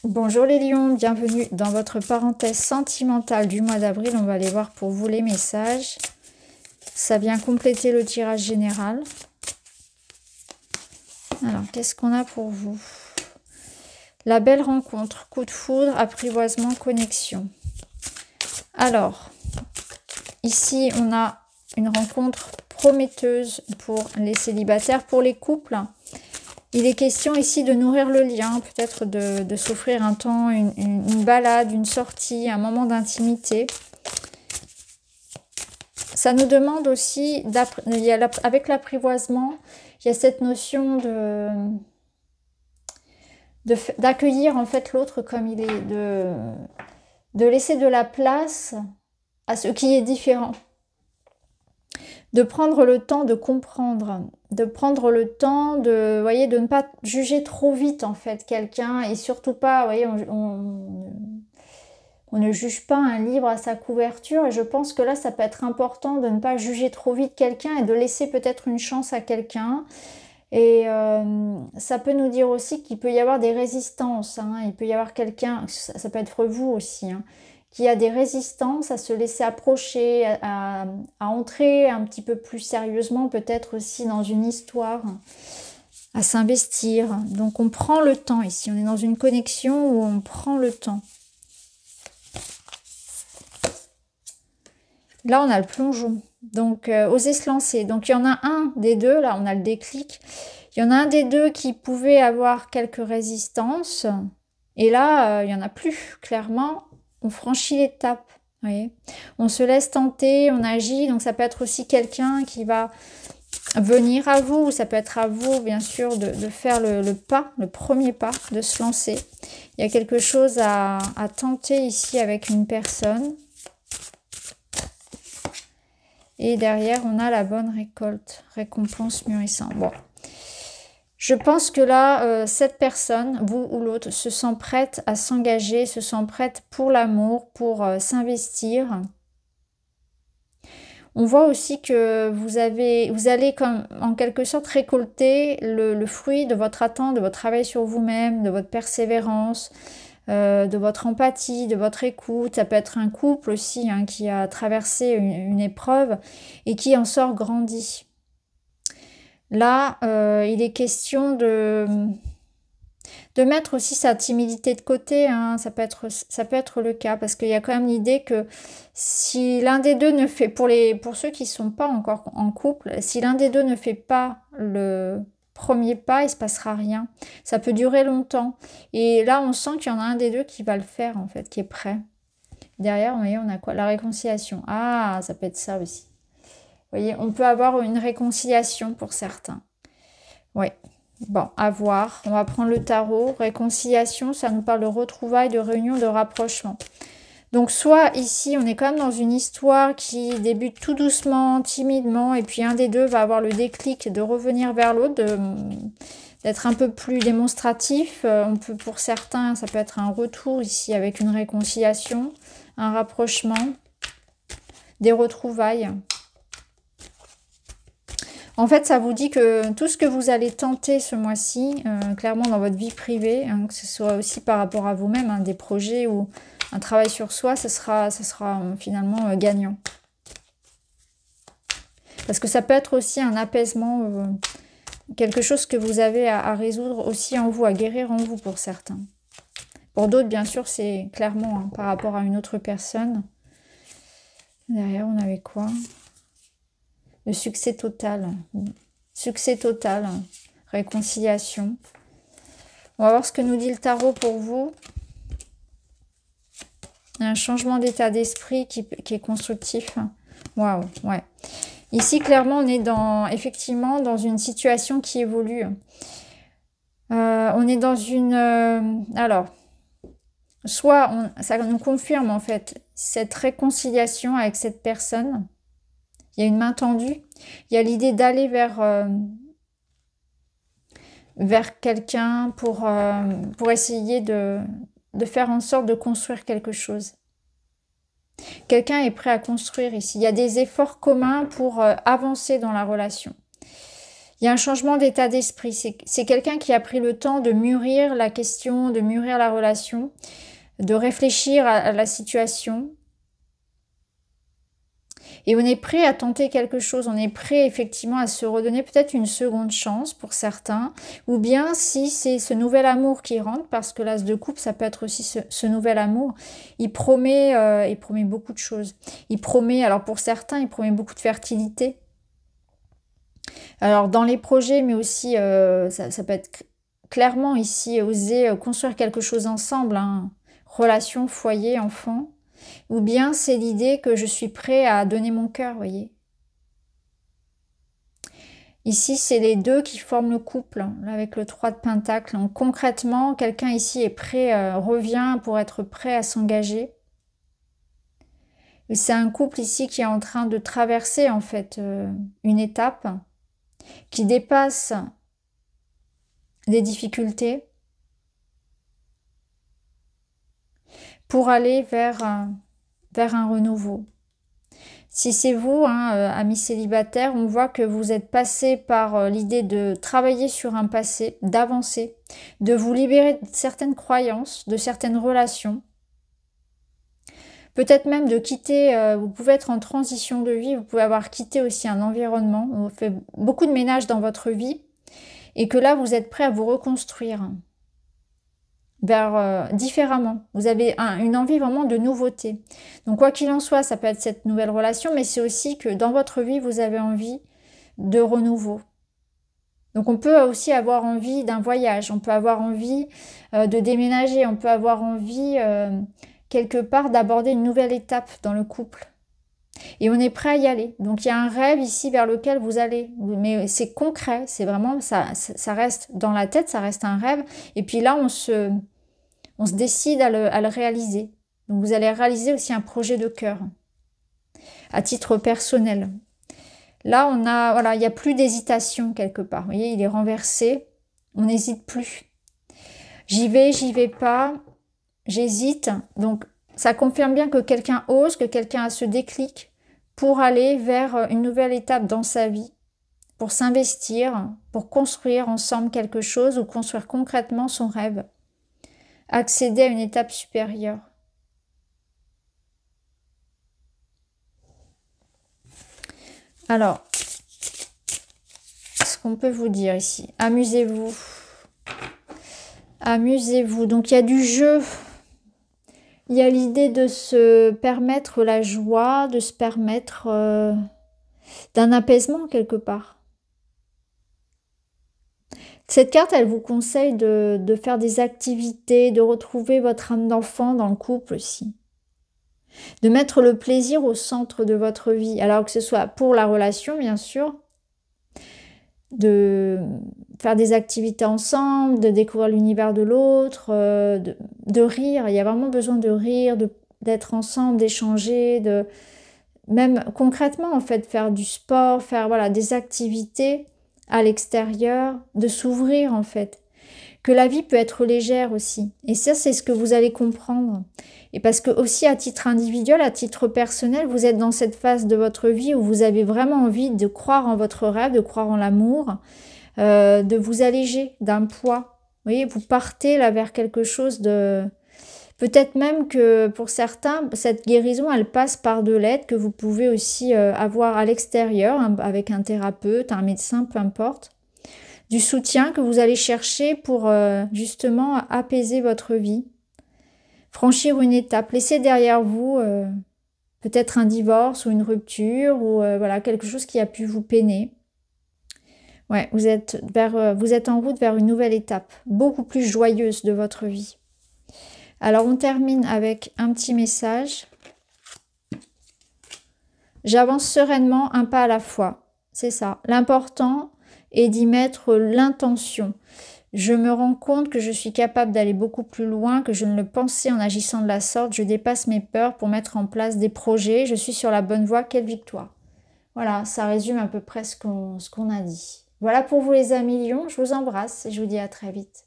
Bonjour les lions, bienvenue dans votre parenthèse sentimentale du mois d'avril. On va aller voir pour vous les messages. Ça vient compléter le tirage général. Alors, qu'est-ce qu'on a pour vous? La belle rencontre, coup de foudre, apprivoisement, connexion. Alors, ici, on a une rencontre prometteuse pour les célibataires, pour les couples. Il est question ici de nourrir le lien, peut-être de s'offrir un temps, une balade, une sortie, un moment d'intimité. Ça nous demande aussi, avec l'apprivoisement, il y a cette notion d'accueillir en fait l'autre comme il est, de laisser de la place à ce qui est différent. De prendre le temps de comprendre, de prendre le temps de, voyez, de ne pas juger trop vite en fait quelqu'un et surtout pas, voyez, on ne juge pas un livre à sa couverture et je pense que là ça peut être important de ne pas juger trop vite quelqu'un et de laisser peut-être une chance à quelqu'un. Et ça peut nous dire aussi qu'il peut y avoir des résistances, hein. Il peut y avoir quelqu'un, ça peut être vous aussi, hein, qui a des résistances à se laisser approcher, à entrer un petit peu plus sérieusement peut-être aussi dans une histoire, à s'investir. Donc on prend le temps ici, on est dans une connexion où on prend le temps. Là on a le plongeon, donc oser se lancer. Donc il y en a un des deux, là on a le déclic. Il y en a un des deux qui pouvait avoir quelques résistances. Et là, il n'y en a plus, clairement. On franchit l'étape. On se laisse tenter, on agit. Donc ça peut être aussi quelqu'un qui va venir à vous. Ça peut être à vous, bien sûr, de faire le pas, le premier pas, de se lancer. Il y a quelque chose à tenter ici avec une personne. Et derrière, on a la bonne récolte. Récompense mûrissante. Bon. Je pense que là, cette personne, vous ou l'autre, se sent prête à s'engager, se sent prête pour l'amour, pour s'investir. On voit aussi que vous allez comme, en quelque sorte récolter le fruit de votre attente, de votre travail sur vous-même, de votre persévérance, de votre empathie, de votre écoute. Ça peut être un couple aussi, hein, qui a traversé une épreuve et qui en sort grandi. Là, il est question de mettre aussi sa timidité de côté, hein. Ça peut être le cas, parce qu'il y a quand même l'idée que si l'un des deux ne fait, pour ceux qui ne sont pas encore en couple, si l'un des deux ne fait pas le premier pas, il ne se passera rien. Ça peut durer longtemps. Et là, on sent qu'il y en a un des deux qui va le faire, en fait, qui est prêt. Derrière, vous voyez, on a quoi? La réconciliation. Ah, ça peut être ça aussi. Vous voyez, on peut avoir une réconciliation pour certains. Oui, bon, à voir. On va prendre le tarot. Réconciliation, ça nous parle de retrouvailles, de réunion, de rapprochement. Donc, soit ici, on est quand même dans une histoire qui débute tout doucement, timidement, et puis un des deux va avoir le déclic de revenir vers l'autre, d'être un peu plus démonstratif. On peut, pour certains, ça peut être un retour ici avec une réconciliation, un rapprochement, des retrouvailles. En fait, ça vous dit que tout ce que vous allez tenter ce mois-ci, clairement dans votre vie privée, hein, que ce soit aussi par rapport à vous-même, hein, des projets ou un travail sur soi, ce sera finalement gagnant. Parce que ça peut être aussi un apaisement, quelque chose que vous avez à résoudre aussi en vous, à guérir en vous pour certains. Pour d'autres, bien sûr, c'est clairement, hein, par rapport à une autre personne. Derrière, on avait quoi ? Le succès total. Succès total. Réconciliation. On va voir ce que nous dit le tarot pour vous. Un changement d'état d'esprit qui est constructif. Waouh, ouais. Ici, clairement, on est effectivement dans une situation qui évolue. On est dans une... alors, soit ça nous confirme en fait cette réconciliation avec cette personne. Il y a une main tendue. Il y a l'idée d'aller vers quelqu'un pour essayer de faire en sorte de construire quelque chose. Quelqu'un est prêt à construire ici. Il y a des efforts communs pour avancer dans la relation. Il y a un changement d'état d'esprit. C'est quelqu'un qui a pris le temps de mûrir la question, de mûrir la relation, de réfléchir à la situation. Et on est prêt à tenter quelque chose, on est prêt effectivement à se redonner peut-être une seconde chance pour certains, ou bien si c'est ce nouvel amour qui rentre, parce que l'as de coupe, ça peut être aussi ce nouvel amour, il promet beaucoup de choses. Il promet, alors pour certains, il promet beaucoup de fertilité. Alors dans les projets, mais aussi, ça peut être clairement ici, oser construire quelque chose ensemble, hein, relation, foyer, enfant. Ou bien c'est l'idée que je suis prêt à donner mon cœur, voyez. Ici, c'est les deux qui forment le couple, hein, avec le 3 de Pentacle. Donc, concrètement, quelqu'un ici est prêt, revient pour être prêt à s'engager. Et c'est un couple ici qui est en train de traverser, en fait, une étape qui dépasse des difficultés pour aller vers un renouveau. Si c'est vous, hein, amis célibataires, on voit que vous êtes passé par l'idée de travailler sur un passé, d'avancer, de vous libérer de certaines croyances, de certaines relations. Peut-être même de quitter, vous pouvez être en transition de vie, vous pouvez avoir quitté aussi un environnement, vous faites beaucoup de ménage dans votre vie, et que là, vous êtes prêt à vous reconstruire différemment. Vous avez une envie vraiment de nouveauté. Donc quoi qu'il en soit, ça peut être cette nouvelle relation, mais c'est aussi que dans votre vie, vous avez envie de renouveau. Donc on peut aussi avoir envie d'un voyage, on peut avoir envie de déménager, on peut avoir envie quelque part d'aborder une nouvelle étape dans le couple. Et on est prêt à y aller. Donc il y a un rêve ici vers lequel vous allez. Mais c'est concret, c'est vraiment, ça reste dans la tête, ça reste un rêve. Et puis là, on se décide à le réaliser. Donc vous allez réaliser aussi un projet de cœur, à titre personnel. Là, voilà, il n'y a plus d'hésitation quelque part. Vous voyez, il est renversé. On n'hésite plus. J'y vais pas. J'hésite. Donc ça confirme bien que quelqu'un ose, que quelqu'un a ce déclic pour aller vers une nouvelle étape dans sa vie, pour s'investir, pour construire ensemble quelque chose ou construire concrètement son rêve, accéder à une étape supérieure. Alors, ce qu'on peut vous dire ici, amusez-vous. Amusez-vous. Donc il y a du jeu. Il y a l'idée de se permettre la joie, de se permettre d'un apaisement quelque part. Cette carte, elle vous conseille de faire des activités, de retrouver votre âme d'enfant dans le couple aussi. De mettre le plaisir au centre de votre vie. Alors que ce soit pour la relation, bien sûr, de faire des activités ensemble, de découvrir l'univers de l'autre, de rire. Il y a vraiment besoin de rire, d'être ensemble, d'échanger, même concrètement en fait, faire du sport, faire voilà, des activités à l'extérieur, de s'ouvrir en fait. Que la vie peut être légère aussi. Et ça, c'est ce que vous allez comprendre. Et parce que aussi à titre individuel, à titre personnel, vous êtes dans cette phase de votre vie où vous avez vraiment envie de croire en votre rêve, de croire en l'amour, de vous alléger d'un poids. Vous voyez, vous partez là vers quelque chose de... Peut-être même que pour certains, cette guérison, elle passe par de l'aide que vous pouvez aussi avoir à l'extérieur, hein, avec un thérapeute, un médecin, peu importe. Du soutien que vous allez chercher pour justement apaiser votre vie. Franchir une étape, laisser derrière vous peut-être un divorce ou une rupture ou voilà, quelque chose qui a pu vous peiner. Ouais, vous êtes en route vers une nouvelle étape, beaucoup plus joyeuse de votre vie. Alors on termine avec un petit message. J'avance sereinement un pas à la fois. C'est ça. L'important est d'y mettre l'intention. Je me rends compte que je suis capable d'aller beaucoup plus loin que je ne le pensais en agissant de la sorte. Je dépasse mes peurs pour mettre en place des projets. Je suis sur la bonne voie. Quelle victoire. Voilà, ça résume à peu près ce qu'on a dit. Voilà pour vous les amis Lions. Je vous embrasse et je vous dis à très vite.